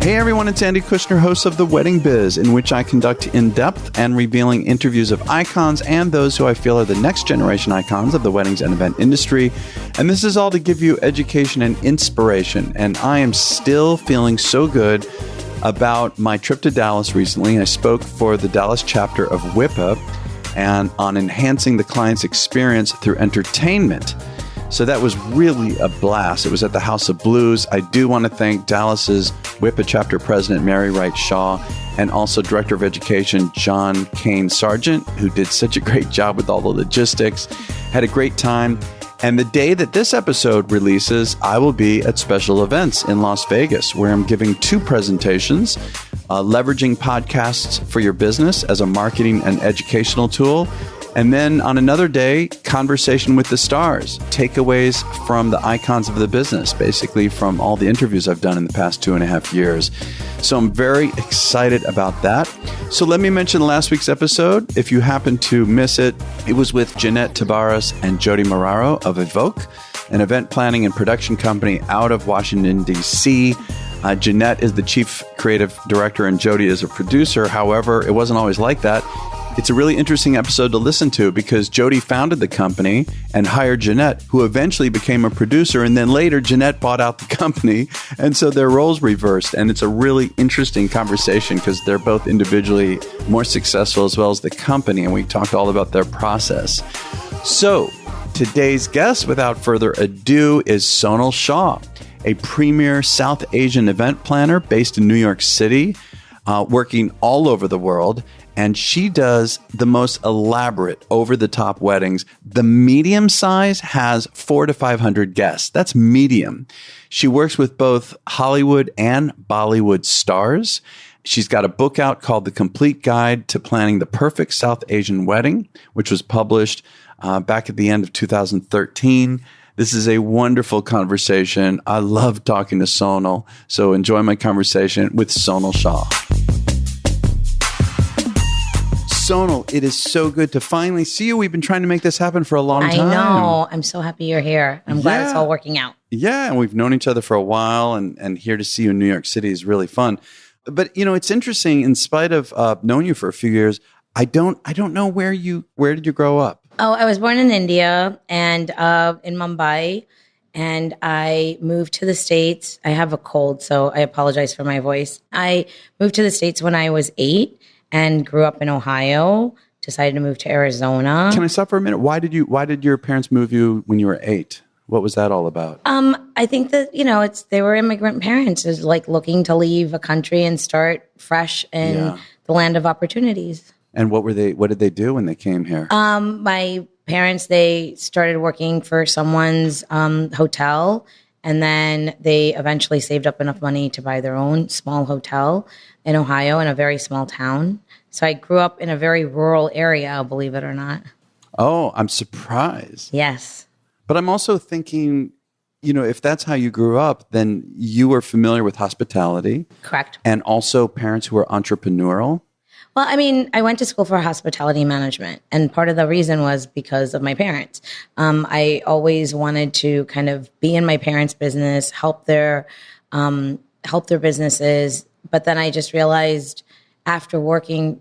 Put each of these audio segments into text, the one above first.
Hey everyone, it's Andy Kushner, host of The Wedding Biz, in which I conduct in-depth and revealing interviews of icons and those who I feel are the next generation icons of the weddings and event industry. And this is all to give you education and inspiration. And I am still feeling so good about my trip to Dallas recently. I spoke for the Dallas chapter of WIPA and on enhancing the client's experience through entertainment. So that was really a blast. It was at the House of Blues. I do want to thank Dallas's WIPA chapter president, Mary Wright Shaw, and also director of education, John Kane Sargent, who did such a great job with all the logistics. Had a great time. And the day that this episode releases, I will be at special events in Las Vegas, where I'm giving 2 presentations, leveraging podcasts for your business as a marketing and educational tool. And then on another day, conversation with the stars, takeaways from the icons of the business, basically from all the interviews I've done in the past 2.5 years. So I'm very excited about that. So let me mention last week's episode. If you happen to miss it, it was with Jeanette Tabares and Jody Marraro of Evoke, an event planning and production company out of Washington, D.C. Jeanette is the chief creative director and Jody is a producer. However, it wasn't always like that. It's a really interesting episode to listen to because Jody founded the company and hired Jeanette, who eventually became a producer. And then later, Jeanette bought out the company. And so their roles reversed. And it's a really interesting conversation because they're both individually more successful as well as the company. And we talked all about their process. So today's guest, without further ado, is Sonal Shah, a premier South Asian event planner based in New York City, working all over the world. And she does the most elaborate, over-the-top weddings. The medium size has 400 to 500 guests. That's medium. She works with both Hollywood and Bollywood stars. She's got a book out called The Complete Guide to Planning the Perfect South Asian Wedding, which was published back at the end of 2013. This is a wonderful conversation. I love talking to Sonal. So enjoy my conversation with Sonal Shah. Sonal, it is so good to finally see you. We've been trying to make this happen for a long time. I know. I'm so happy you're here. I'm glad it's all working out. Yeah, and we've known each other for a while, and here to see you in New York City is really fun. But, you know, it's interesting, in spite of knowing you for a few years, I don't know where did you grow up? Oh, I was born in India and in Mumbai, and I moved to the States. I have a cold, so I apologize for my voice. I moved to the States when I was 8. And grew up in Ohio, decided to move to Arizona. Can I stop for a minute? Why did your parents move you when you were 8? What was that all about? I think that, they were immigrant parents, is like looking to leave a country and start fresh in the land of opportunities. And what did they do when they came here? My parents, they started working for someone's hotel, and then they eventually saved up enough money to buy their own small hotel in Ohio in a very small town. So I grew up in a very rural area, believe it or not. Oh, I'm surprised. Yes. But I'm also thinking, if that's how you grew up, then you were familiar with hospitality. Correct. And also parents who were entrepreneurial. Well, I mean, I went to school for hospitality management, and part of the reason was because of my parents. I always wanted to kind of be in my parents' business, help their businesses. But then I just realized after working,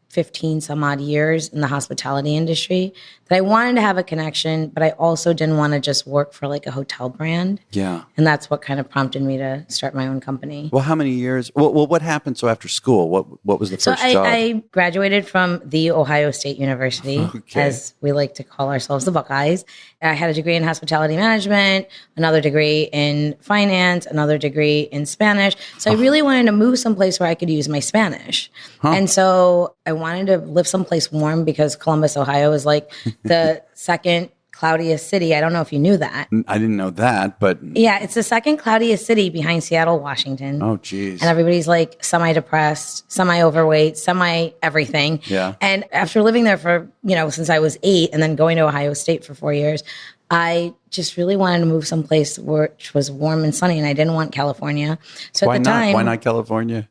15 some odd years in the hospitality industry, that I wanted to have a connection, but I also didn't want to just work for like a hotel brand. Yeah. And that's what kind of prompted me to start my own company. Well, how many years? Well, what happened? So after school, what was the first job? I graduated from the Ohio State University, as we like to call ourselves, the Buckeyes. I had a degree in hospitality management, another degree in finance, another degree in Spanish. So I really wanted to move someplace where I could use my Spanish. And so I wanted to live someplace warm because Columbus, Ohio is like the second cloudiest city. I don't know if you knew that. I didn't know that, but... Yeah, it's the second cloudiest city behind Seattle, Washington. Oh, geez. And everybody's like semi-depressed, semi-overweight, semi-everything. Yeah. And after living there for, since I was 8 and then going to Ohio State for 4 years, I just really wanted to move someplace which was warm and sunny, and I didn't want California. So Why at the time... Why not California?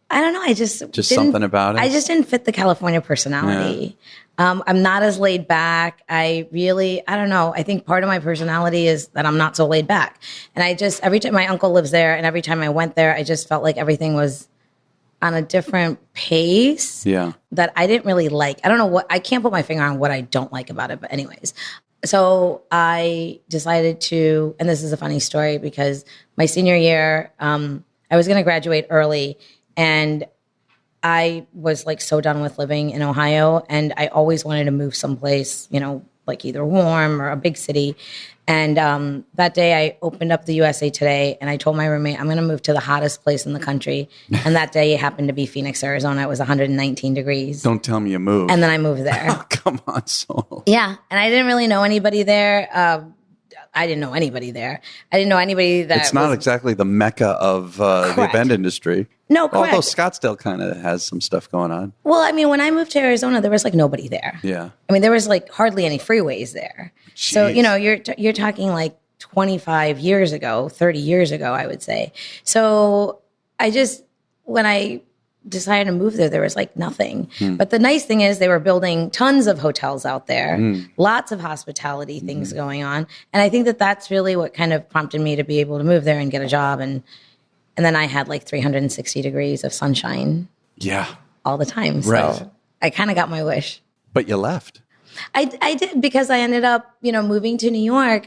I don't know. I just something about it. I just didn't fit the California personality. Yeah. I'm not as laid back. I don't know. I think part of my personality is that I'm not so laid back. And every time my uncle lives there and every time I went there, I just felt like everything was on a different pace. Yeah. That I didn't really like. I don't know I can't put my finger on what I don't like about it. But anyways, so I decided to, and this is a funny story because my senior year, I was going to graduate early and I was like so done with living in Ohio and I always wanted to move someplace, like either warm or a big city. And that day I opened up the USA Today and I told my roommate, I'm going to move to the hottest place in the country. And that day it happened to be Phoenix, Arizona. It was 119 degrees. Don't tell me you moved. And then I moved there. Oh, come on, Sonal. Yeah. And I didn't really know anybody there. I didn't know anybody there. I didn't know anybody that It's not exactly the mecca of the event industry. No, correct. Although Scottsdale kind of has some stuff going on. Well, I mean, when I moved to Arizona, there was like nobody there. Yeah. I mean, there was like hardly any freeways there. Jeez. So, you're talking like 25 years ago, 30 years ago, I would say. So when I decided to move there was like nothing. But the nice thing is they were building tons of hotels out there, lots of hospitality things going on. And I think that that's really what kind of prompted me to be able to move there and get a job. And then I had like 360 degrees of sunshine. Yeah. All the time. Right. So I kind of got my wish. But you left. I did because I ended up, moving to New York.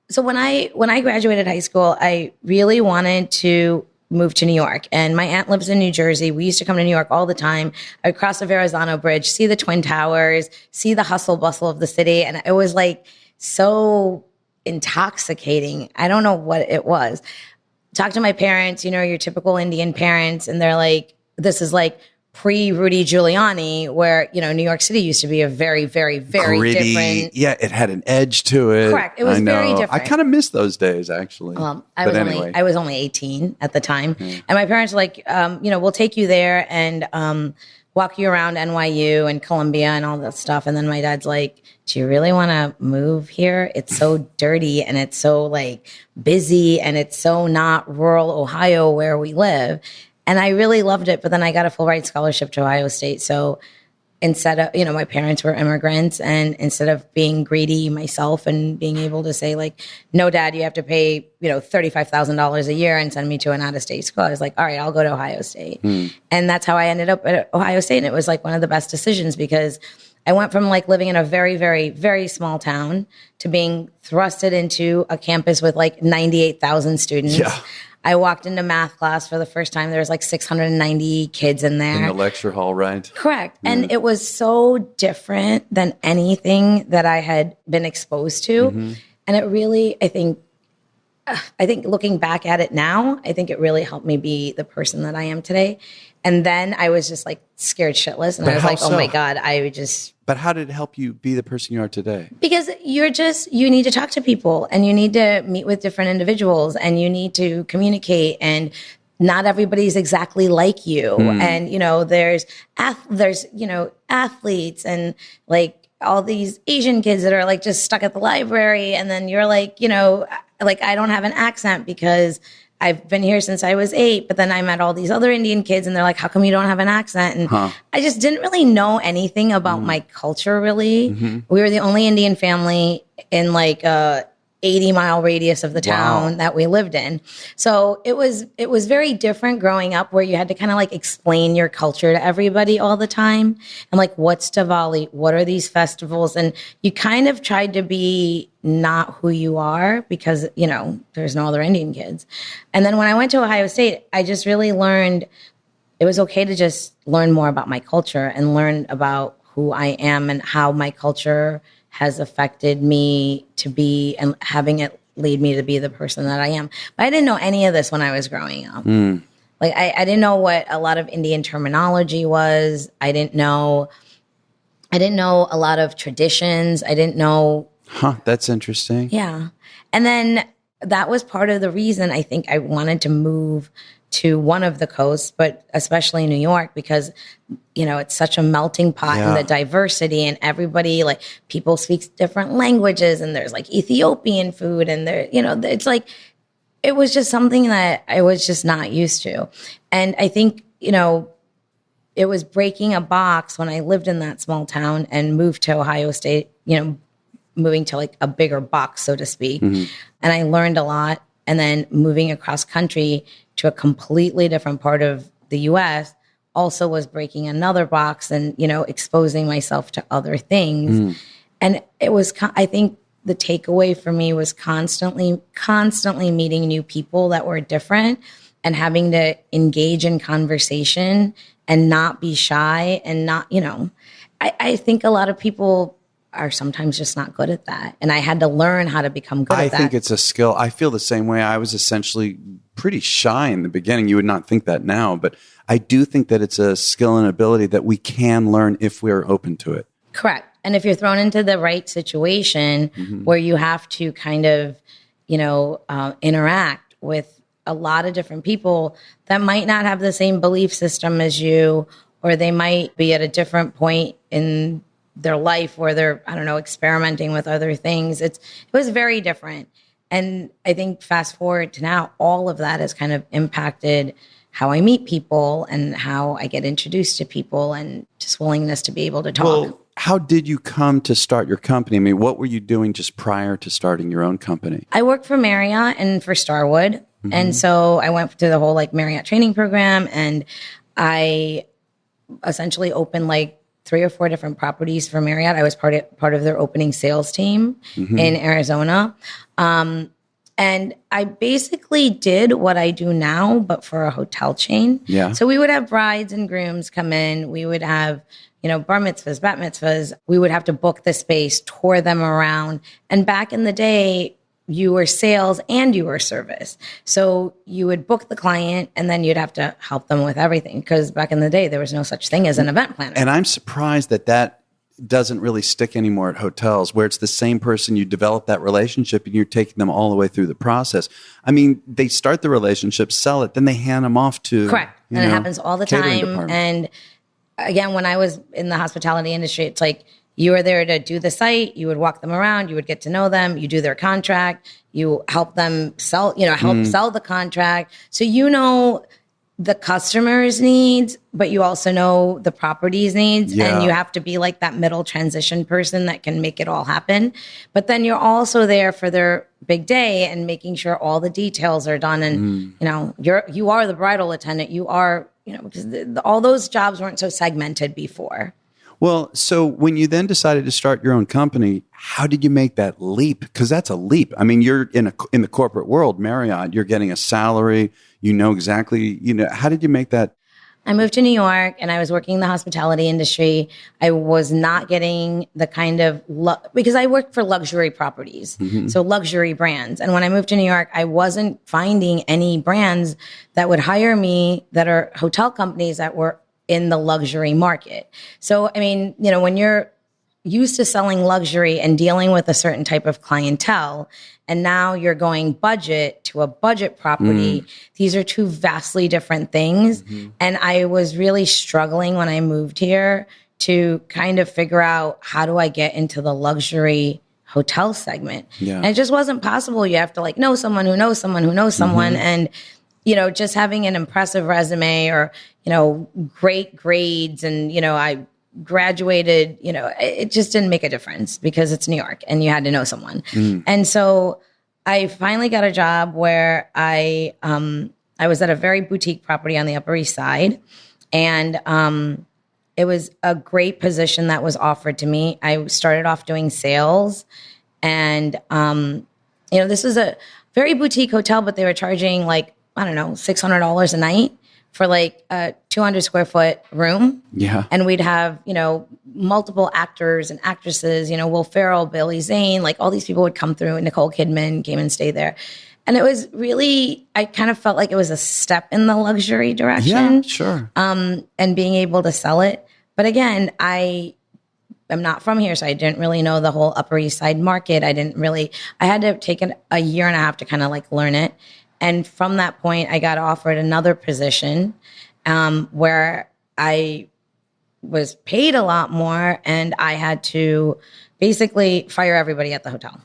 So when I graduated high school, I really wanted to move to New York. And my aunt lives in New Jersey. We used to come to New York all the time. I would cross the Verrazano Bridge, see the Twin Towers, see the hustle bustle of the city. And it was like so intoxicating. I don't know what it was. Talk to my parents, your typical Indian parents. And they're like, this is like pre-Rudy Giuliani, where, New York City used to be a very, very, very gritty, different. Yeah, it had an edge to it. Correct. It was very different. I kind of miss those days, actually. Well, I was only 18 at the time. And my parents were like, we'll take you there and walk you around NYU and Columbia and all that stuff. And then my dad's like, do you really want to move here? It's so dirty and it's so like busy and it's so not rural Ohio where we live. And I really loved it. But then I got a full ride scholarship to Ohio State. So instead of, my parents were immigrants, and instead of being greedy myself and being able to say like, no, Dad, you have to pay, $35,000 a year and send me to an out of state school, I was like, all right, I'll go to Ohio State. And that's how I ended up at Ohio State. And it was like one of the best decisions because I went from like living in a very, very, very small town to being thrusted into a campus with like 98,000 students. Yeah. I walked into math class for the first time. There was like 690 kids in there. In the lecture hall, right? Correct. And it was so different than anything that I had been exposed to. And it really, I think looking back at it now, I think it really helped me be the person that I am today. And then I was just like scared shitless. And I was like, oh my God, But how did it help you be the person you are today? Because you need to talk to people and you need to meet with different individuals and you need to communicate, and not everybody's exactly like you. And, there's athletes and like all these Asian kids that are like just stuck at the library. And then you're like, like I don't have an accent because I've been here since I was 8, but then I met all these other Indian kids and they're like, how come you don't have an accent? And I just didn't really know anything about my culture, really. We were the only Indian family in like a 80-mile radius of the town that we lived in. So it was very different growing up, where you had to kind of like explain your culture to everybody all the time. And like, what's Diwali? What are these festivals? And you kind of tried to be not who you are because, there's no other Indian kids. And then when I went to Ohio State, I just really learned it was okay to just learn more about my culture and learn about who I am and how my culture has affected me to be, and having it lead me to be the person that I am. But I didn't know any of this when I was growing up. Like I didn't know what a lot of Indian terminology was. I didn't know a lot of traditions. I didn't know. That's interesting. Yeah. And then that was part of the reason I think I wanted to move to one of the coasts, but especially New York, because, it's such a melting pot in the diversity, and everybody, like, people speak different languages, and there's like Ethiopian food, and there, it's like, it was just something that I was just not used to. And I think, it was breaking a box when I lived in that small town and moved to Ohio State, moving to like a bigger box, so to speak. And I learned a lot. And then moving across country to a completely different part of the US also was breaking another box and, exposing myself to other things. And it was, I think the takeaway for me was constantly meeting new people that were different and having to engage in conversation and not be shy and not, I think a lot of people are sometimes just not good at that. And I had to learn how to become good at that. I think it's a skill. I feel the same way. I was essentially pretty shy in the beginning. You would not think that now, but I do think that it's a skill and ability that we can learn if we're open to it. Correct. And if you're thrown into the right situation where you have to kind of, interact with a lot of different people that might not have the same belief system as you, or they might be at a different point in their life where they're, experimenting with other things. It was very different. And I think fast forward to now, all of that has kind of impacted how I meet people and how I get introduced to people and just willingness to be able to talk. Well, how did you come to start your company? I mean, what were you doing just prior to starting your own company? I worked for Marriott and for Starwood. And so I went through the whole like Marriott training program, and I essentially opened like 3 or 4 different properties for Marriott. I was part of their opening sales team in Arizona. And I basically did what I do now, but for a hotel chain. Yeah. So we would have brides and grooms come in. We would have, bar mitzvahs, bat mitzvahs. We would have to book the space, tour them around. And back in the day, you were sales and you were service. So you would book the client and then you'd have to help them with everything. Because back in the day, there was no such thing as an event planner. And I'm surprised that doesn't really stick anymore at hotels, where it's the same person, you develop that relationship and you're taking them all the way through the process. I mean, they start the relationship, sell it, then they hand them off to... Correct. And it happens all the time. Department. And again, when I was in the hospitality industry, it's like, you were there to do the site. You would walk them around. You would get to know them. You do their contract. You help them sell, sell the contract. So the customer's needs, but you also know the property's needs. Yeah. And you have to be like that middle transition person that can make it all happen. But then you're also there for their big day and making sure all the details are done. And, you are the bridal attendant. You are, because all those jobs weren't so segmented before. Well, so when you then decided to start your own company, how did you make that leap? Because that's a leap. I mean, you're in the corporate world, Marriott, you're getting a salary, exactly, how did you make that? I moved to New York and I was working in the hospitality industry. I was not getting the kind of, because I worked for luxury properties, so luxury brands. And when I moved to New York, I wasn't finding any brands that would hire me that are hotel companies that were in the luxury market. So, I mean, when you're used to selling luxury and dealing with a certain type of clientele, and now you're going budget to a budget property, these are 2 vastly different things. And I was really struggling when I moved here to kind of figure out, how do I get into the luxury hotel segment? Yeah. And it just wasn't possible. You have to know someone who knows someone who knows someone. And just having an impressive resume or, great grades and, I graduated, it just didn't make a difference because it's New York and you had to know someone. And so I finally got a job where I was at a very boutique property on the Upper East Side. And it was a great position that was offered to me. I started off doing sales and, this was a very boutique hotel, but they were charging $600 a night for a 200 square foot room. Yeah. And we'd have, multiple actors and actresses, Will Ferrell, Billy Zane, all these people would come through, and Nicole Kidman came and stayed there. And it was really, I kind of felt like it was a step in the luxury direction. Yeah, sure. And being able to sell it. But again, I am not from here, so I didn't really know the whole Upper East Side market. I had to take a year and a half to kind of learn it. And from that point, I got offered another position where I was paid a lot more, and I had to basically fire everybody at the hotel.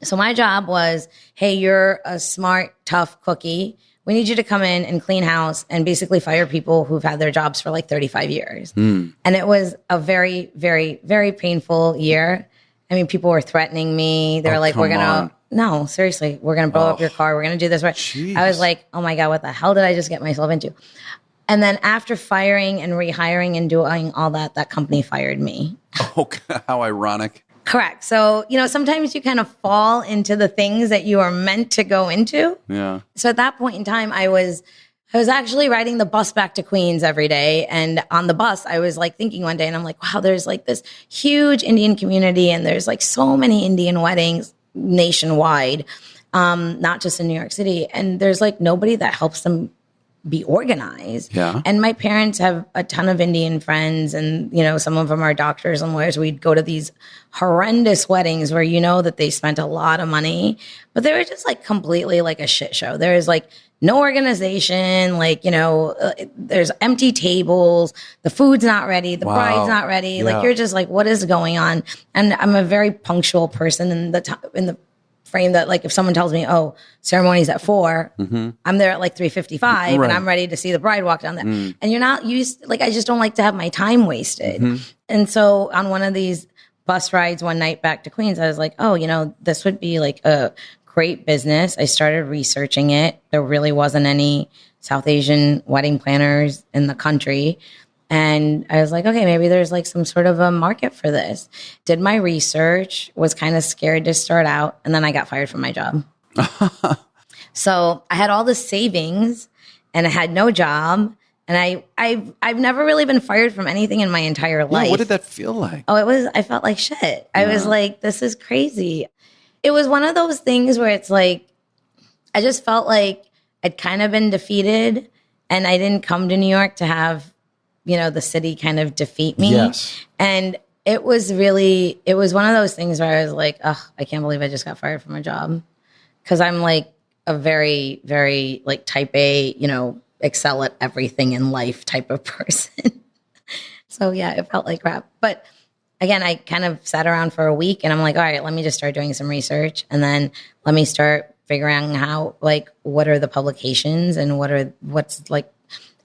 So my job was, hey, you're a smart, tough cookie. we need you to come in and clean house and basically fire people who've had their jobs for like 35 years. And it was a very, very, very painful year. I mean, people were threatening me. They were like, no, seriously, we're going to blow up your car. We're going to do this. Jeez. I was like, oh my God, what the hell did I just get myself into? And then after firing and rehiring and doing all that, that company fired me. Oh, how ironic. Correct. So, sometimes you kind of fall into the things that you are meant to go into. Yeah. So at that point in time, I was actually riding the bus back to Queens every day. And on the bus, I was like thinking one day, and I'm like, wow, there's like this huge Indian community, and there's like so many Indian weddings nationwide, not just in New York City. And there's like nobody that helps them be organized. Yeah. And my parents have a ton of Indian friends, and some of them are doctors and lawyers. We'd go to these horrendous weddings where that they spent a lot of money, but they were just like completely like a shit show. There's like no organization, there's empty tables, the food's not ready, the bride's not ready. Yeah. Like you're just like, what is going on? And I'm a very punctual person in the frame that like if someone tells me, oh, ceremony's at 4, I'm there at like 3:55 and I'm ready to see the bride walk down there. And you're not used, like I just don't like to have my time wasted. And so on one of these bus rides one night back to Queens, I was like, oh, this would be like a great business. I started researching it. There really wasn't any South Asian wedding planners in the country. And I was like, okay, maybe there's like some sort of a market for this. Did my research, was kind of scared to start out, and then I got fired from my job. So I had all the savings and I had no job. And I've never really been fired from anything in my entire life. What did that feel like? Oh, I felt like shit. I was like, this is crazy. It was one of those things where it's like, I just felt like I'd kind of been defeated, and I didn't come to New York to have the city kind of defeat me. Yes. And it was one of those things where I was like, oh, I can't believe I just got fired from a job. Cause I'm like a very, very like type A, excel at everything in life type of person. So yeah, it felt like crap. But again, I kind of sat around for a week, and I'm like, all right, let me just start doing some research. And then let me start figuring out like, what are the publications and what's like,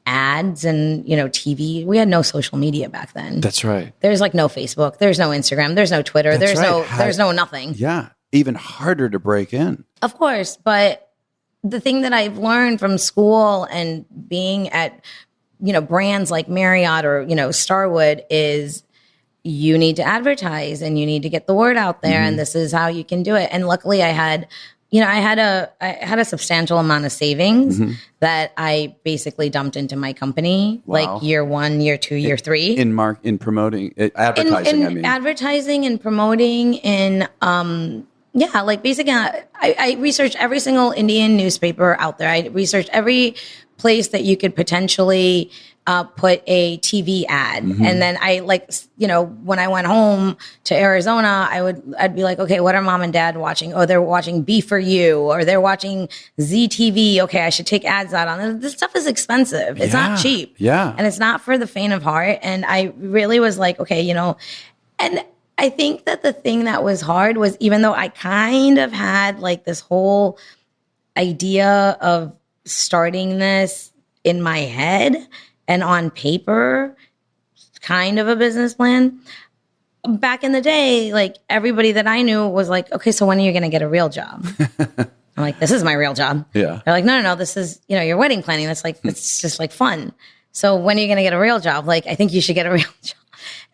ads and TV. We had no social media back then. That's right. There's like no Facebook, there's no Instagram, there's no Twitter, That's there's no nothing. Yeah, even harder to break in. Of course, but the thing that I've learned from school and being at brands like Marriott or Starwood is you need to advertise and you need to get the word out there, and this is how you can do it. And luckily I had I had a substantial amount of savings that I basically dumped into my company, like year 1, year 2, year 3. In promoting, advertising, advertising and promoting like basically I researched every single Indian newspaper out there. I researched every place that you could potentially put a TV ad. And then I when I went home to Arizona, I'd be like, okay, what are mom and dad watching? Oh, they're watching B for You, or they're watching ZTV. Okay, I should take ads out on this. This stuff is expensive. It's not cheap. Yeah. And it's not for the faint of heart. And I really was like, okay, and I think that the thing that was hard was, even though I kind of had like this whole idea of starting this in my head and on paper, kind of a business plan. Back in the day, like everybody that I knew was like, okay, so when are you going to get a real job? I'm like, this is my real job. Yeah. They're like, no, this is, your wedding planning. That's like, it's just like fun. So when are you going to get a real job? Like, I think you should get a real job.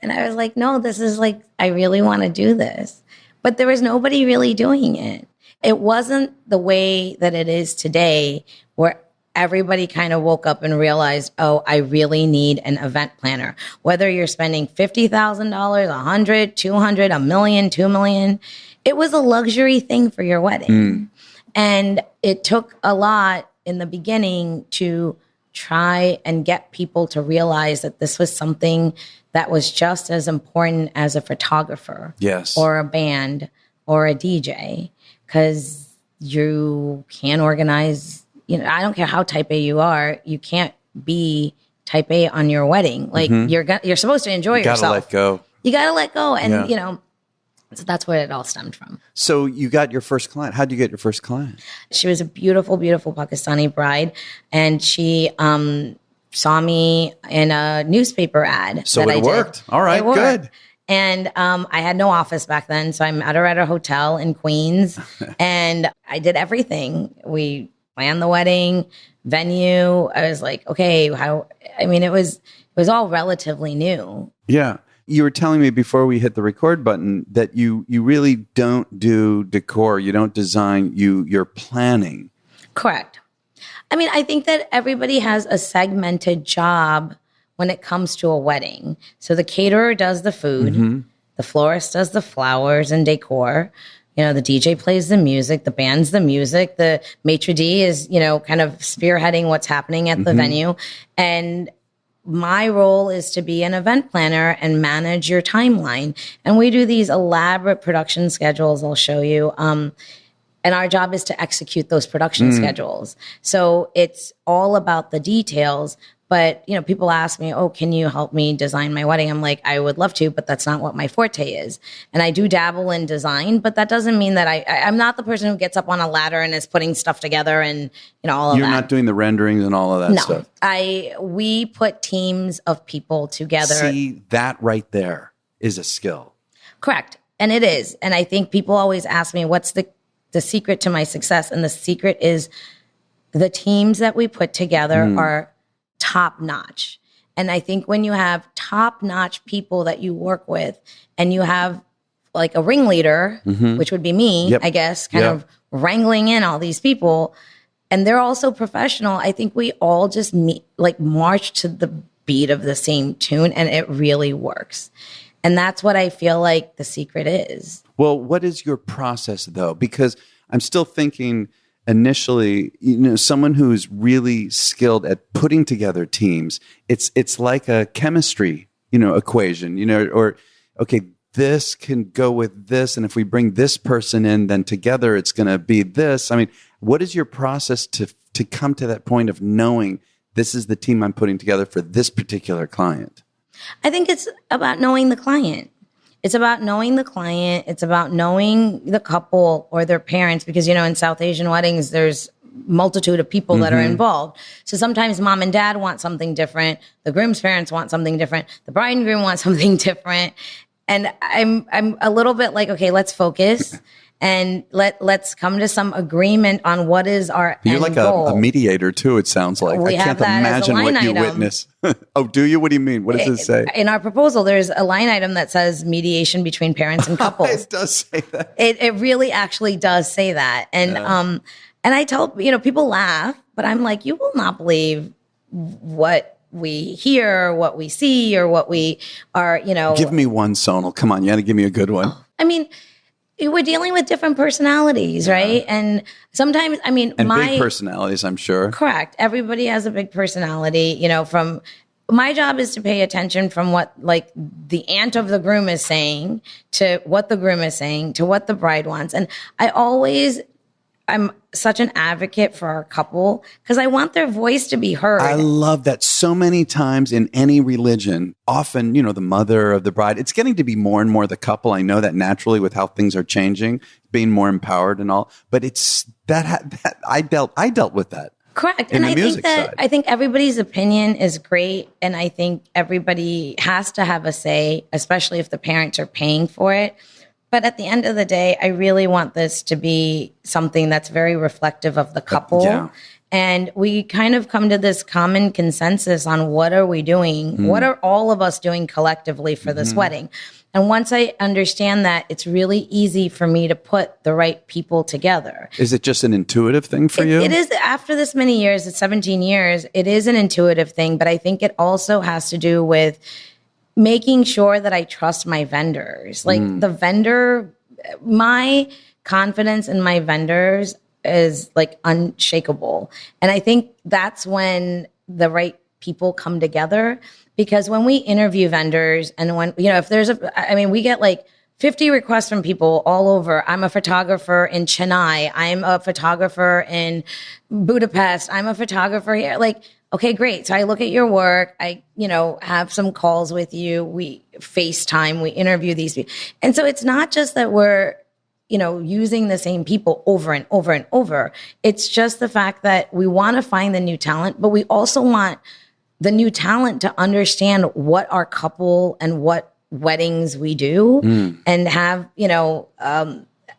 And I was like, no, this is like, I really want to do this. But there was nobody really doing it. It wasn't the way that it is today, where everybody kind of woke up and realized, oh, I really need an event planner. Whether you're spending $50,000, $100,000, $200,000, $1 million, $2 million, it was a luxury thing for your wedding. And it took a lot in the beginning to try and get people to realize that this was something that was just as important as a photographer, yes, or a band or a DJ, because you can't organize. I don't care how type A you are, you can't be type A on your wedding. Like you're supposed to enjoy yourself. You gotta let go. You gotta let go. And So that's where it all stemmed from. So you got your first client. How did you get your first client? She was a beautiful, beautiful Pakistani bride, and she saw me in a newspaper ad. So it worked. All right, good. And I had no office back then, so I met her at a hotel in Queens, and I did everything. We planned the wedding, venue. I was like, okay, it was all relatively new. Yeah. You were telling me before we hit the record button that you really don't do decor. You don't design. You're planning. Correct. I mean, I think that everybody has a segmented job when it comes to a wedding. So the caterer does the food, the florist does the flowers and decor. You know, the DJ plays the music, the band's the music, the maitre d' is, kind of spearheading what's happening at the venue. And my role is to be an event planner and manage your timeline. And we do these elaborate production schedules I'll show you. And our job is to execute those production schedules. So it's all about the details. But, people ask me, oh, can you help me design my wedding? I'm like, I would love to, but that's not what my forte is. And I do dabble in design, but that doesn't mean that I'm not the person who gets up on a ladder and is putting stuff together and, all of that. You're not doing the renderings and all of that stuff. We put teams of people together. See, that right there is a skill. Correct. And it is. And I think people always ask me, what's the secret to my success? And the secret is the teams that we put together are top notch. And I think when you have top notch people that you work with and you have like a ringleader, which would be me, I guess, kind of wrangling in all these people, and they're also professional, I think we all just march to the beat of the same tune, and it really works. And that's what I feel like the secret is. Well, what is your process though? Because I'm still thinking initially, someone who's really skilled at putting together teams, it's like a chemistry, equation, or, okay, this can go with this. And if we bring this person in, then together it's going to be this. I mean, what is your process to come to that point of knowing this is the team I'm putting together for this particular client? I think it's about knowing the client. It's about knowing the client. It's about knowing the couple or their parents, because, in South Asian weddings, there's multitude of people that are involved. So sometimes mom and dad want something different. The groom's parents want something different. The bride and groom want something different. And I'm a little bit like, okay, let's focus and let's come to some agreement on what is our You're end like goal. A mediator too, it sounds like. We I can't imagine what you witness. Oh, do you? What do you mean? What does it say? In our proposal, there's a line item that says mediation between parents and couples. It does say that. It really actually does say that. And and I tell, people laugh, but I'm like, you will not believe what we hear, what we see, or what we are, Give me one, Sonal. Come on, you got to give me a good one. I mean, we're dealing with different personalities, right? And sometimes, big personalities, I'm sure. Correct. Everybody has a big personality, from my job is to pay attention from what the aunt of the groom is saying to what the groom is saying to what the bride wants. And I'm such an advocate for our couple because I want their voice to be heard. I love that. So many times in any religion, often, the mother of the bride, it's getting to be more and more the couple. I know that naturally with how things are changing, being more empowered and all, but it's that I dealt with that. Correct. And I think everybody's opinion is great. And I think everybody has to have a say, especially if the parents are paying for it. But at the end of the day, I really want this to be something that's very reflective of the couple. Yeah. And we kind of come to this common consensus on what are we doing? What are all of us doing collectively for this wedding? And once I understand that, it's really easy for me to put the right people together. Is it just an intuitive thing for you? It is. After this many years, it's 17 years, it is an intuitive thing. But I think it also has to do with making sure that I trust my vendors. The vendor, my confidence in my vendors is unshakable. And I think that's when the right people come together, because when we interview vendors and when, if there's we get 50 requests from people all over. I'm a photographer in Chennai. I'm a photographer in Budapest. I'm a photographer here. okay, great. So I look at your work. I, have some calls with you. We FaceTime, we interview these people. And so it's not just that we're, using the same people over and over and over. It's just the fact that we want to find the new talent, but we also want the new talent to understand what our couple and what weddings we do and have,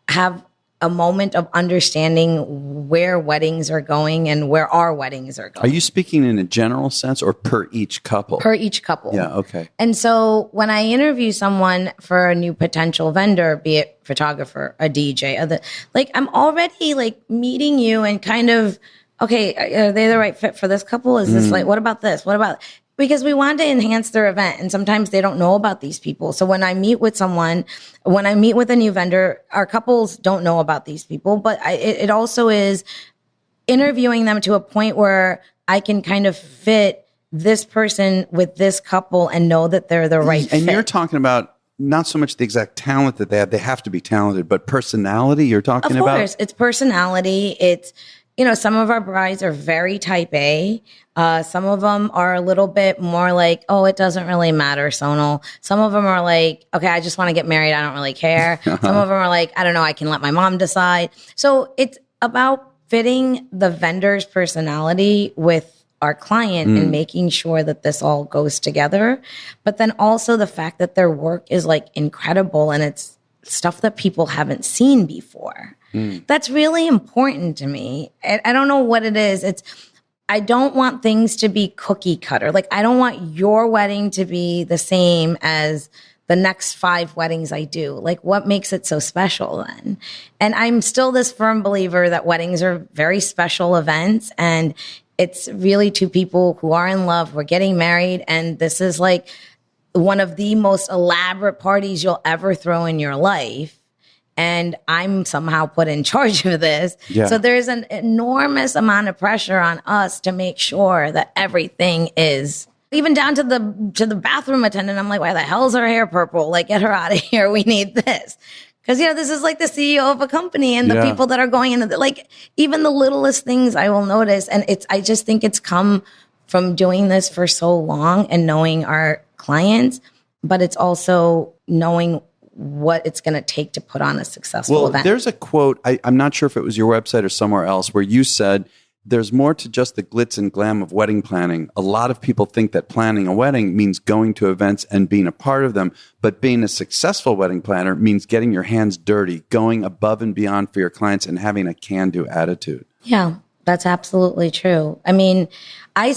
have a moment of understanding where weddings are going and where our weddings are going. Are you speaking in a general sense or per each couple? Per each couple. Yeah, okay. And so when I interview someone for a new potential vendor, be it photographer, a DJ, I'm already meeting you and kind of, okay, are they the right fit for this couple? Is this what about this? What about, because we want to enhance their event. And sometimes they don't know about these people. So when I meet with someone, when I meet with a new vendor, our couples don't know about these people, but it also is interviewing them to a point where I can kind of fit this person with this couple and know that they're the right fit. And you're talking about not so much the exact talent that they have to be talented, but personality you're talking about? Of course, it's personality. It's, some of our brides are very type A. Some of them are a little bit more like, oh, it doesn't really matter, Sonal. Some of them are like, okay, I just want to get married. I don't really care. Some of them are like, I don't know, I can let my mom decide. So it's about fitting the vendor's personality with our client and making sure that this all goes together. But then also the fact that their work is incredible and it's stuff that people haven't seen before. That's really important to me. I don't know what it is. I don't want things to be cookie cutter. I don't want your wedding to be the same as the next 5 weddings I do. What makes it so special then? And I'm still this firm believer that weddings are very special events, and it's really 2 people who are in love. We're getting married, and this is one of the most elaborate parties you'll ever throw in your life. And I'm somehow put in charge of this. Yeah. So there's an enormous amount of pressure on us to make sure that everything is, even down to the bathroom attendant. I'm like, why the hell is her hair purple? Get her out of here. We need this. Because, this is the CEO of a company and the people that are going into even the littlest things I will notice. And I just think it's come from doing this for so long and knowing our clients, but it's also knowing what it's going to take to put on a successful event. There's a quote, I'm not sure if it was your website or somewhere else, where you said, there's more to just the glitz and glam of wedding planning. A lot of people think that planning a wedding means going to events and being a part of them, but being a successful wedding planner means getting your hands dirty, going above and beyond for your clients, and having a can-do attitude. Yeah, that's absolutely true. I mean, I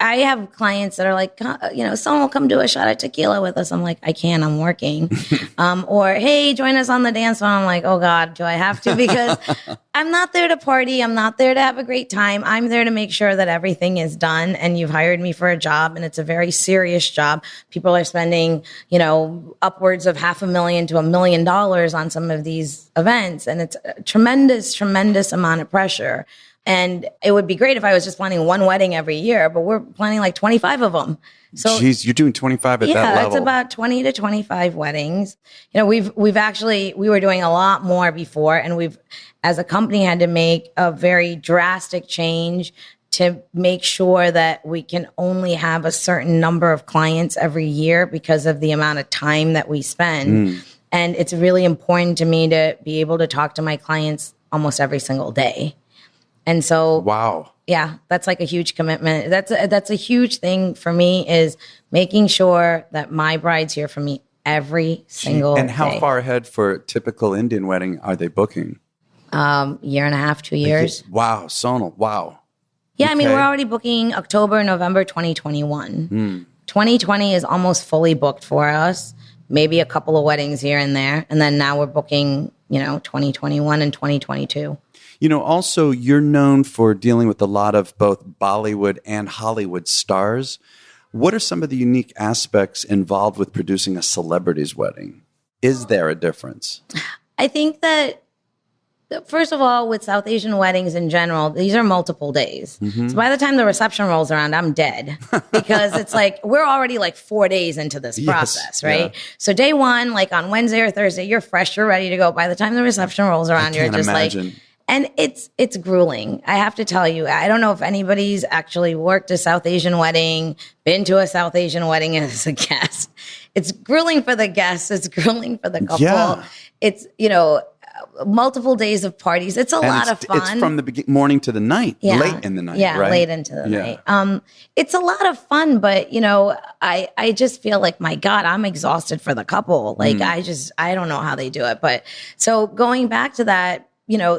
have clients that are like, someone will come do a shot of tequila with us. I'm like, I can't, I'm working. Or, hey, join us on the dance floor. I'm like, oh God, do I have to? Because I'm not there to party. I'm not there to have a great time. I'm there to make sure that everything is done. And you've hired me for a job, and it's a very serious job. People are spending, upwards of $500,000 to $1 million on some of these events. And it's a tremendous, tremendous amount of pressure. And it would be great if I was just planning one wedding every year, but we're planning 25 of them. So, jeez, you're doing 25 at that level. Yeah, it's about 20 to 25 weddings. We've actually, we were doing a lot more before, and we've, as a company, had to make a very drastic change to make sure that we can only have a certain number of clients every year because of the amount of time that we spend. And it's really important to me to be able to talk to my clients almost every single day. And so, wow. Yeah, that's a huge commitment. That's a huge thing for me, is making sure that my bride's here for me every single day. And how far ahead for a typical Indian wedding are they booking? Year and a half, 2 years. Wow, Sonal, wow. Yeah, okay. I mean, we're already booking October, November 2021. 2020 is almost fully booked for us. Maybe a couple of weddings here and there. And then now we're booking, 2021 and 2022. Also, you're known for dealing with a lot of both Bollywood and Hollywood stars. What are some of the unique aspects involved with producing a celebrity's wedding? Is there a difference? I think that, first of all, with South Asian weddings in general, these are multiple days. So by the time the reception rolls around, I'm dead, because it's we're already 4 days into this process, right? Yeah. So day one, on Wednesday or Thursday, you're fresh, you're ready to go. By the time the reception rolls around, you're just imagine. And it's grueling. I have to tell you, I don't know if anybody's actually worked a South Asian wedding, been to a South Asian wedding as a guest. It's grueling for the guests. It's grueling for the couple. Yeah. It's, multiple days of parties. It's a lot of fun. It's from the morning to the night, late in the night, right? Late into the night. It's a lot of fun, but I just feel like, my God, I'm exhausted for the couple. Like I don't know how they do it. But so going back to that,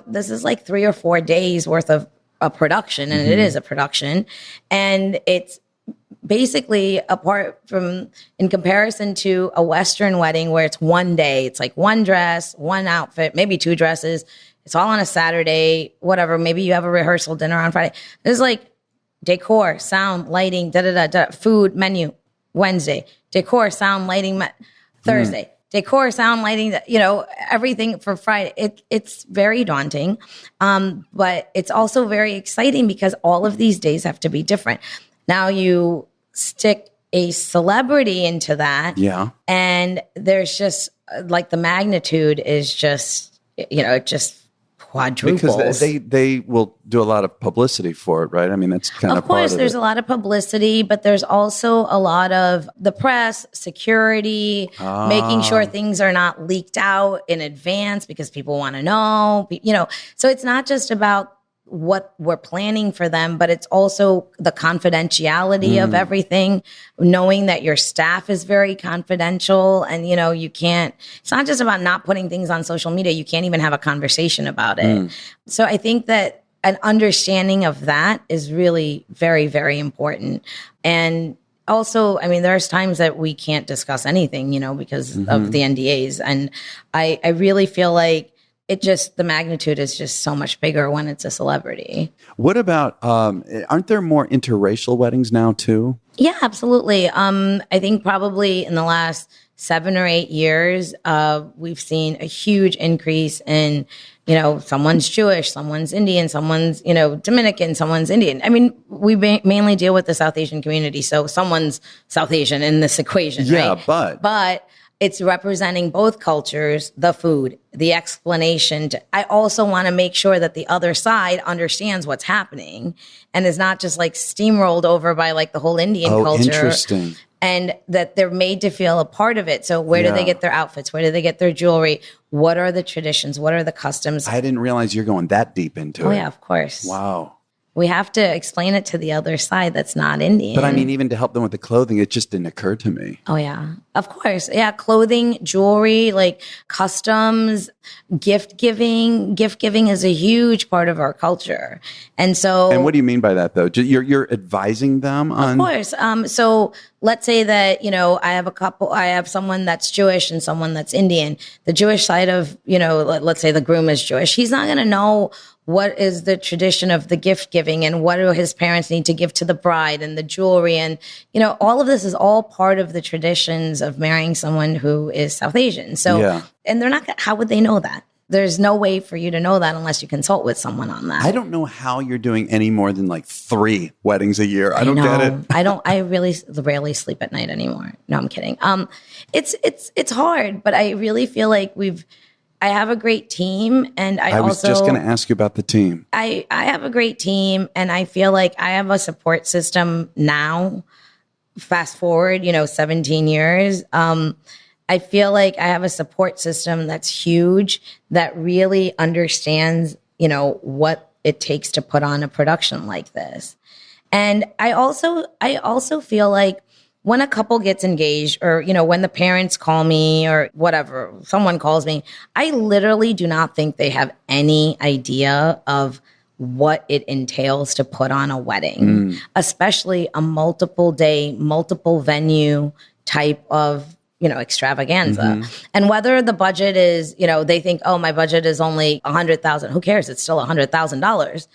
this is like 3 or 4 days worth of a production, and it is a production, and it's basically apart from, in comparison to a Western wedding where it's one day, it's like one dress, one outfit, maybe 2 dresses. It's all on a Saturday, whatever. Maybe you have a rehearsal dinner on Friday. There's like decor, sound, lighting, food, menu, Wednesday, decor, sound, lighting, Thursday, decor, sound, lighting, everything for Friday. It's very daunting. But it's also very exciting because all of these days have to be different. Now you stick a celebrity into that. Yeah. And there's just like the magnitude is just, it just quadruples. Because they will do a lot of publicity for it, right? I mean, that's kind of part of it. Of course, there's a lot of publicity, but there's also a lot of the press, security, making sure things are not leaked out in advance because people want to know, So it's not just about what we're planning for them, but it's also the confidentiality of everything, knowing that your staff is very confidential and, it's not just about not putting things on social media. You can't even have a conversation about it. So I think that an understanding of that is really very, very important. And also, I mean, there's times that we can't discuss anything, because of the NDAs. And I really feel like the magnitude is just so much bigger when it's a celebrity. What about, aren't there more interracial weddings now too? Yeah, absolutely. I think probably in the last 7 or 8 years, we've seen a huge increase in, someone's Jewish, someone's Indian, someone's, Dominican, someone's Indian. I mean, we mainly deal with the South Asian community. So someone's South Asian in this equation, right? But it's representing both cultures, the food, the explanation. I also want to make sure that the other side understands what's happening and is not just like steamrolled over by like the whole Indian culture. Interesting. And that they're made to feel a part of it. So where do they get their outfits? Where do they get their jewelry? What are the traditions? What are the customs? I didn't realize you're going that deep into it. Oh, yeah, of course. Wow. We have to explain it to the other side that's not Indian. But I mean, even to help them with the clothing, it just didn't occur to me. Oh, yeah. Of course. Yeah. Clothing, jewelry, like customs, gift giving. Gift giving is a huge part of our culture. And so. And what do you mean by that, though? You're advising them on? Of course. So let's say that, I have someone that's Jewish and someone that's Indian. The Jewish side of, let's say the groom is Jewish. He's not going to know what is the tradition of the gift giving and what do his parents need to give to the bride and the jewelry. And, all of this is all part of the traditions of marrying someone who is South Asian. So, and they're not, how would they know that? There's no way for you to know that unless you consult with someone on that. I don't know how you're doing any more than like 3 weddings a year. I don't get it. I really rarely sleep at night anymore. No, I'm kidding. It's hard, but I really feel like I have a great team, and I was just going to ask you about the team. I have a great team, and I feel like I have a support system now. Fast forward, 17 years. I feel like I have a support system that's huge that really understands, what it takes to put on a production like this. And I also feel like when a couple gets engaged or, when the parents call me or whatever, someone calls me, I literally do not think they have any idea of what it entails to put on a wedding, especially a multiple day, multiple venue type of, extravaganza. And whether the budget is, they think, oh, my budget is only $100,000. Who cares? It's still $100,000.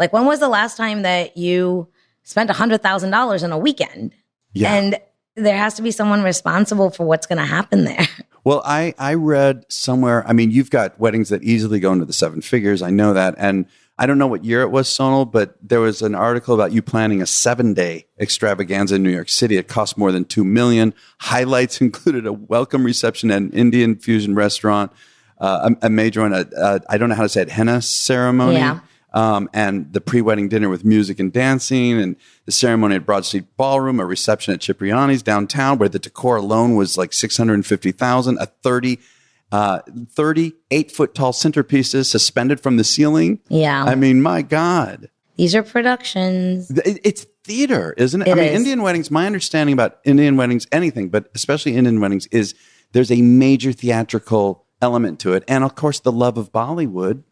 Like, when was the last time that you spent $100,000 on a weekend? Yeah. And there has to be someone responsible for what's going to happen there. Well, I read somewhere, I mean, you've got weddings that easily go into the 7 figures. I know that. And I don't know what year it was, Sonal, but there was an article about you planning a 7-day extravaganza in New York City. It cost more than $2 million. Highlights included a welcome reception at an Indian fusion restaurant. a major one. I don't know how to say it. Henna ceremony. Yeah. And the pre-wedding dinner with music and dancing, and the ceremony at Broad Street Ballroom, a reception at Cipriani's downtown, where the decor alone was like $650,000, a 38-foot tall centerpieces suspended from the ceiling. Yeah. I mean, my God. These are productions. It's theater, isn't it? It I mean, is. Indian weddings, my understanding about Indian weddings, anything, but especially Indian weddings, is there's a major theatrical element to it. And of course, the love of Bollywood,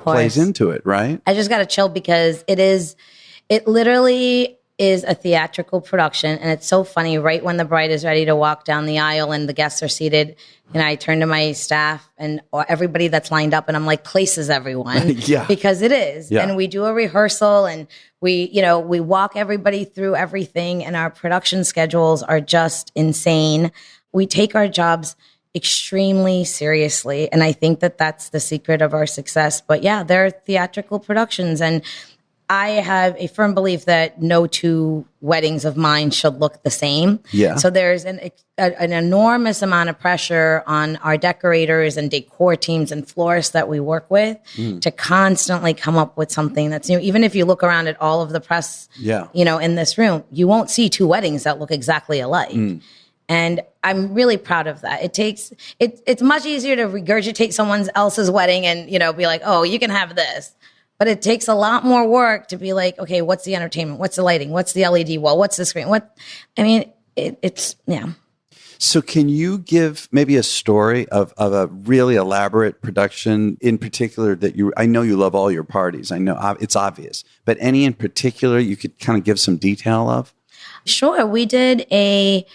plays into it, right? I just got to chill because it literally is a theatrical production. And it's so funny. Right when the bride is ready to walk down the aisle and the guests are seated, I turn to my staff and everybody that's lined up and I'm like, places everyone. Yeah. Because it is. Yeah. And we do a rehearsal and we walk everybody through everything, and our production schedules are just insane. We take our jobs extremely seriously. And I think that that's the secret of our success. But yeah, they're theatrical productions. And I have a firm belief that no two weddings of mine should look the same. Yeah. So there's an enormous amount of pressure on our decorators and decor teams and florists that we work with to constantly come up with something that's new. Even if you look around at all of the press, in this room, you won't see two weddings that look exactly alike. And I'm really proud of that. It's much easier to regurgitate someone else's wedding and, be like, oh, you can have this. But it takes a lot more work to be like, okay, what's the entertainment? What's the lighting? What's the LED wall? What's the screen? It's. So can you give maybe a story of a really elaborate production in particular I know you love all your parties. I know it's obvious, but any in particular you could kind of give some detail of? Sure. We did a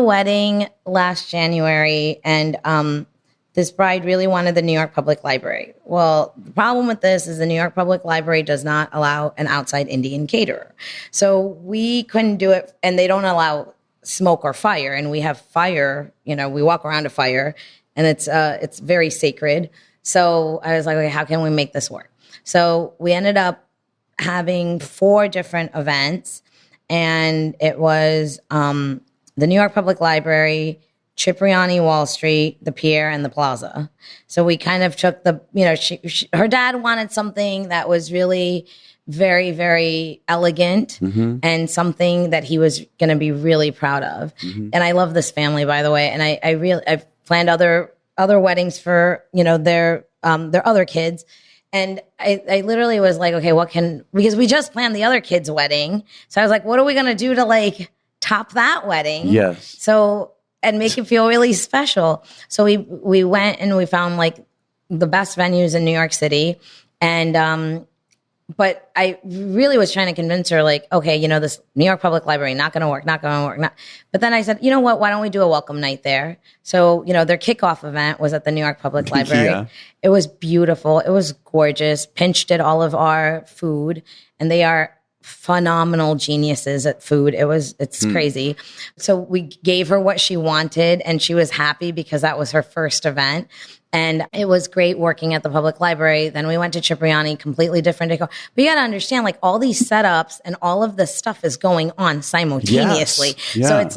wedding last January, and this bride really wanted the New York Public Library. Well, the problem with this is the New York Public Library does not allow an outside Indian caterer. So we couldn't do it, and they don't allow smoke or fire. And we have fire, we walk around a fire, and it's very sacred. So I was like, okay, how can we make this work? So we ended up having 4 different events, and it was the New York Public Library, Cipriani, Wall Street, the Pier, and the Plaza. So we kind of took her dad wanted something that was really very, very elegant and something that he was going to be really proud of. And I love this family, by the way. And I've planned other weddings for, their other kids. And I literally was like, okay, because we just planned the other kid's wedding. So I was like, what are we going to do to top that wedding? Yes. And make it feel really special. So we went and we found the best venues in New York City. And, but I really was trying to convince her, okay, this New York Public Library, not going to work. But then I said, you know what, why don't we do a welcome night there? So, their kickoff event was at the New York Public Library. Yeah. It was beautiful. It was gorgeous. Pinch did all of our food, and they are phenomenal geniuses at food. It's crazy. So we gave her what she wanted, and she was happy because that was her first event. And it was great working at the public library. Then we went to Cipriani, completely different decor. But you got to understand, all these setups and all of this stuff is going on simultaneously. Yes. Yeah. So it's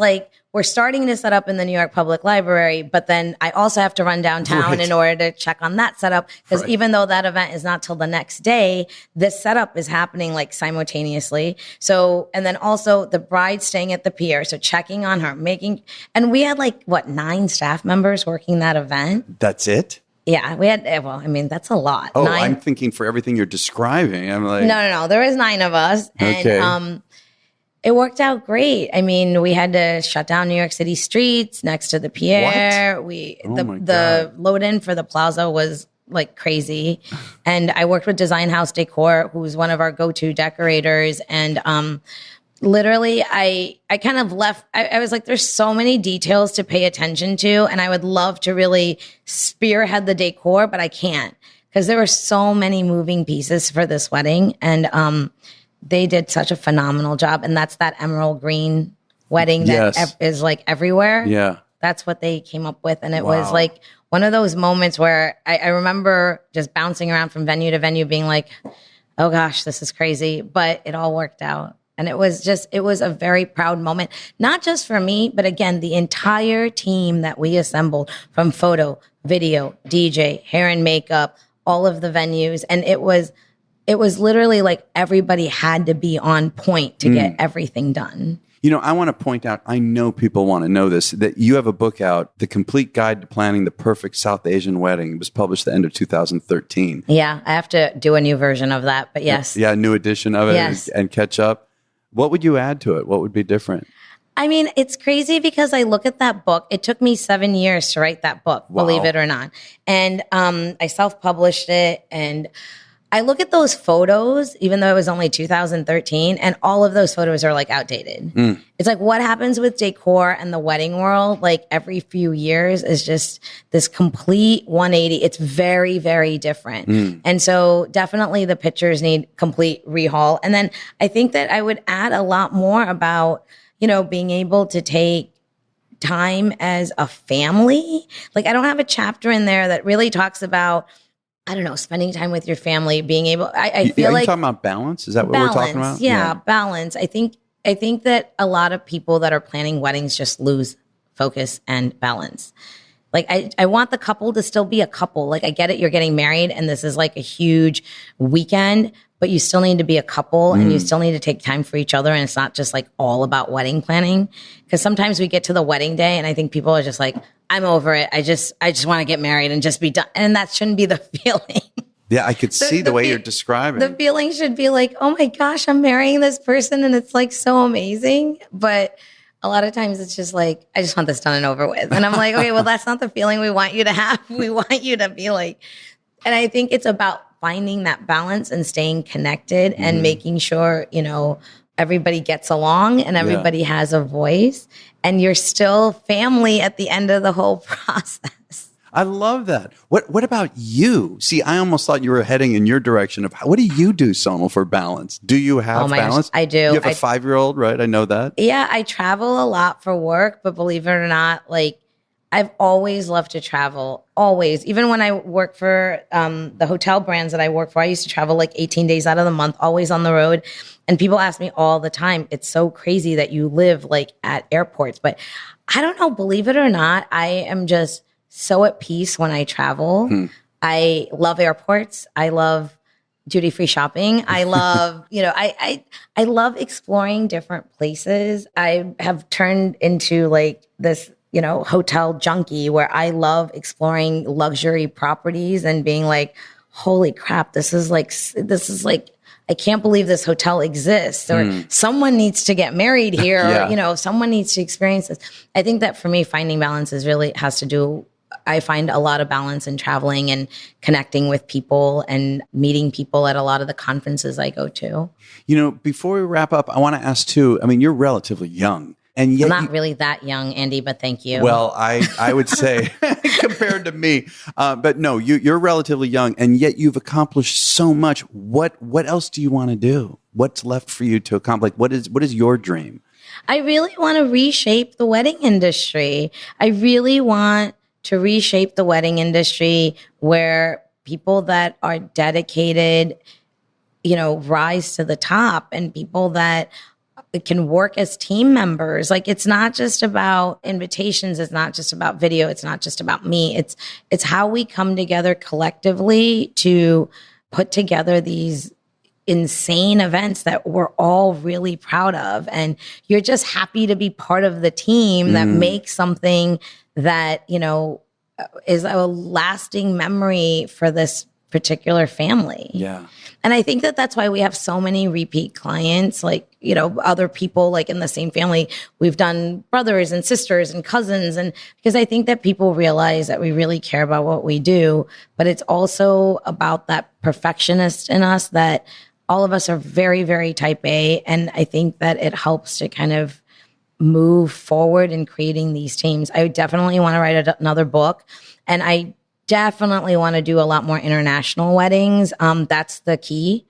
we're starting to set up in the New York Public Library, but then I also have to run downtown in order to check on that setup. Because even though that event is not till the next day, this setup is happening simultaneously. So, and then also the bride staying at the pier. So checking on her, and we had 9 staff members working that event. That's it? Yeah, we had, that's a lot. Oh, 9. I'm thinking for everything you're describing. I'm like, No. There was 9 of us. Okay. And, it worked out great. We had to shut down New York City streets next to the pier. What? The load in for the Plaza was crazy. And I worked with Design House Decor, who's one of our go-to decorators. And literally, I kind of left. I was like, there's so many details to pay attention to, and I would love to really spearhead the decor, but I can't because there were so many moving pieces for this wedding. And they did such a phenomenal job. And that's that emerald green wedding that is everywhere. Yeah. That's what they came up with. And it was one of those moments where I remember just bouncing around from venue to venue being like, oh gosh, this is crazy. But it all worked out. And it was a very proud moment, not just for me, but again, the entire team that we assembled from photo, video, DJ, hair and makeup, all of the venues. And it was literally like everybody had to be on point to get everything done. You know, I want to point out, I know people want to know this, that you have a book out, The Complete Guide to Planning the Perfect South Asian Wedding. It was published at the end of 2013. Yeah, I have to do a new version of that, but yes. Yeah, a new edition of it. Yes. And catch up. What would you add to it? What would be different? I mean, it's crazy because I look at that book. It took me 7 years to write that book, believe it or not. And I self-published it, and I look at those photos, even though it was only 2013, and all of those photos are like outdated. It's like what happens with decor and the wedding world, like every few years is just this complete 180. It's very, very different. And so definitely the pictures need complete rehaul. And then I think that I would add a lot more about, you know, being able to take time as a family. Like I don't have a chapter in there that really talks about, I don't know, spending time with your family, being able, I feel like. Are you talking about balance? Is that what we're talking about? Yeah, balance. I think that a lot of people that are planning weddings just lose focus and balance. Like I want the couple to still be a couple. Like I get it, you're getting married and this is like a huge weekend, but you still need to be a couple and you still need to take time for each other. And it's not just like all about wedding planning. Because sometimes we get to the wedding day and I think people are just like, I'm over it. I just want to get married and just be done. And that shouldn't be the feeling. Yeah, I could see the way you're describing. The feeling should be like, oh my gosh, I'm marrying this person and it's like so amazing. But a lot of times it's just like, I just want this done and over with. And I'm like, okay, well, that's not the feeling we want you to have. We want you to be like, and I think it's about finding that balance and staying connected and making sure, you know, everybody gets along and everybody has a voice and you're still family at the end of the whole process. I love that. What about you? See, I almost thought you were heading in your direction of what do you do, Sonal, for balance? Do you have balance? Gosh, I do. You have a 5-year-old, right? I know that. Yeah, I travel a lot for work, but believe it or not, like I've always loved to travel. Always. Even when I work for the hotel brands that I work for, I used to travel like 18 days out of the month, always on the road. And people ask me all the time, it's so crazy that you live like at airports. But I don't know, believe it or not, I am just so at peace when I travel. I love airports. I love duty-free shopping. I love, you know, I love exploring different places. I have turned into like this, you know, hotel junkie where I love exploring luxury properties and being like, holy crap, this is like, I can't believe this hotel exists, or someone needs to get married here, or, you know, someone needs to experience this. I think that for me, finding balance is really has to do, I find a lot of balance in traveling and connecting with people and meeting people at a lot of the conferences I go to. You know, before we wrap up, I want to ask too, I mean, you're relatively young. And yet I'm not really that young, Andy, but thank you. Well, I would say compared to me, but no, you're relatively young, and yet you've accomplished so much. What else do you want to do? What's left for you to accomplish? What is your dream? I really want to reshape the wedding industry. I really want to reshape the wedding industry where people that are dedicated, you know, rise to the top, and people that can work as team members. Like it's not just about invitations. It's not just about video. It's not just about me. It's how we come together collectively to put together these insane events that we're all really proud of. And you're just happy to be part of the team that makes something that, you know, is a lasting memory for this particular family. Yeah. And I think that that's why we have so many repeat clients, like, you know, other people like in the same family. We've done brothers and sisters and cousins. And because I think that people realize that we really care about what we do, but it's also about that perfectionist in us that all of us are very, very type A. And I think that it helps to kind of move forward in creating these teams. I definitely want to write another book, and I definitely want to do a lot more international weddings. That's the key.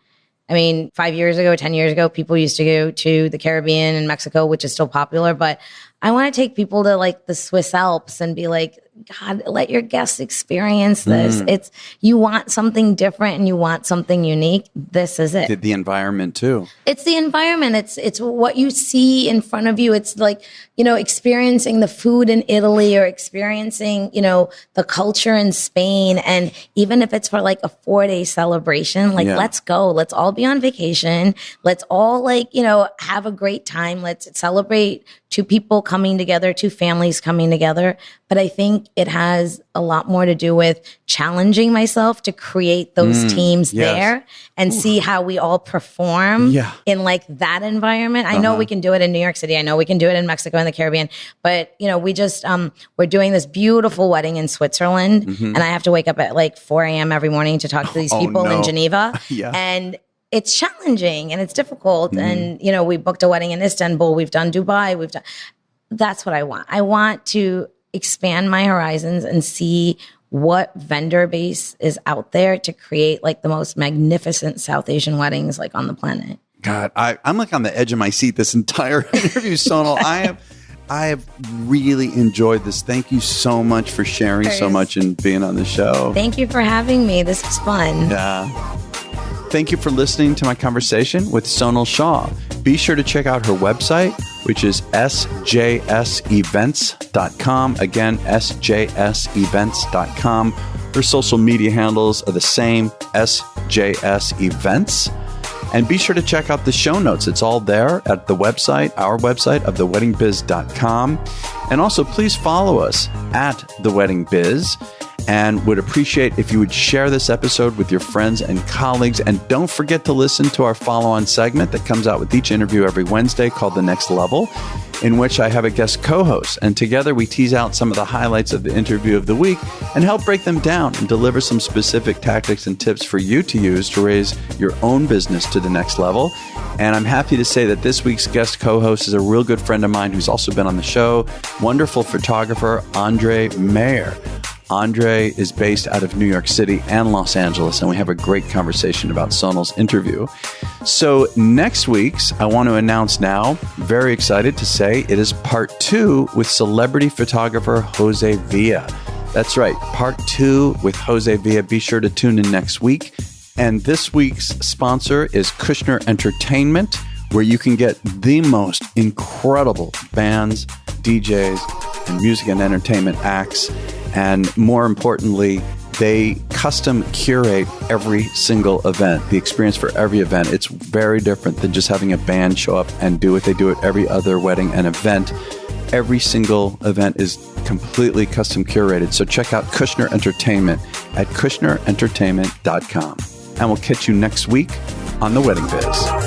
I mean, 5 years ago, 10 years ago, people used to go to the Caribbean and Mexico, which is still popular, but I want to take people to like the Swiss Alps and be like, God, let your guests experience this. You want something different and you want something unique. This is it. The environment too. It's the environment. It's what you see in front of you. It's like, experiencing the food in Italy or experiencing, the culture in Spain. And even if it's for like a 4-day celebration, let's go. Let's all be on vacation. Let's all have a great time. Let's celebrate two people coming together, two families coming together. But I think it has a lot more to do with challenging myself to create those teams there and see how we all perform in like that environment. I know we can do it in New York City. I know we can do it in Mexico and the Caribbean. But, we just, we're doing this beautiful wedding in Switzerland. And I have to wake up at like 4 a.m. every morning to talk to these people in Geneva. And it's challenging and it's difficult. And, we booked a wedding in Istanbul. We've done Dubai. That's what I want. I want to expand my horizons and see what vendor base is out there to create like the most magnificent South Asian weddings like on the planet. God, I'm like on the edge of my seat this entire interview, Sonal. I have really enjoyed this. Thank you so much for sharing so much and being on the show. Thank you for having me. This was fun. Yeah. Thank you for listening to my conversation with Sonal Shah. Be sure to check out her website, which is sjsevents.com. Again, sjsevents.com. Her social media handles are the same, SJS Events. And be sure to check out the show notes. It's all there at the website, our website of theweddingbiz.com. And also, please follow us at The Wedding Biz. And would appreciate if you would share this episode with your friends and colleagues. And don't forget to listen to our follow-on segment that comes out with each interview every Wednesday called The Next Level, in which I have a guest co-host. And together we tease out some of the highlights of the interview of the week and help break them down and deliver some specific tactics and tips for you to use to raise your own business to the next level. And I'm happy to say that this week's guest co-host is a real good friend of mine who's also been on the show, wonderful photographer, Andre Mayer. Andre is based out of New York City and Los Angeles, and we have a great conversation about Sonal's interview. So next week's, I want to announce now, very excited to say, it is part 2 with celebrity photographer Jose Villa. That's right, part 2 with Jose Villa. Be sure to tune in next week. And this week's sponsor is Kushner Entertainment, where you can get the most incredible bands, DJs, and music and entertainment acts. And more importantly, they custom curate every single event, the experience for every event. It's very different than just having a band show up and do what they do at every other wedding and event. Every single event is completely custom curated. So check out Kushner Entertainment at kushnerentertainment.com. And we'll catch you next week on The Wedding Biz.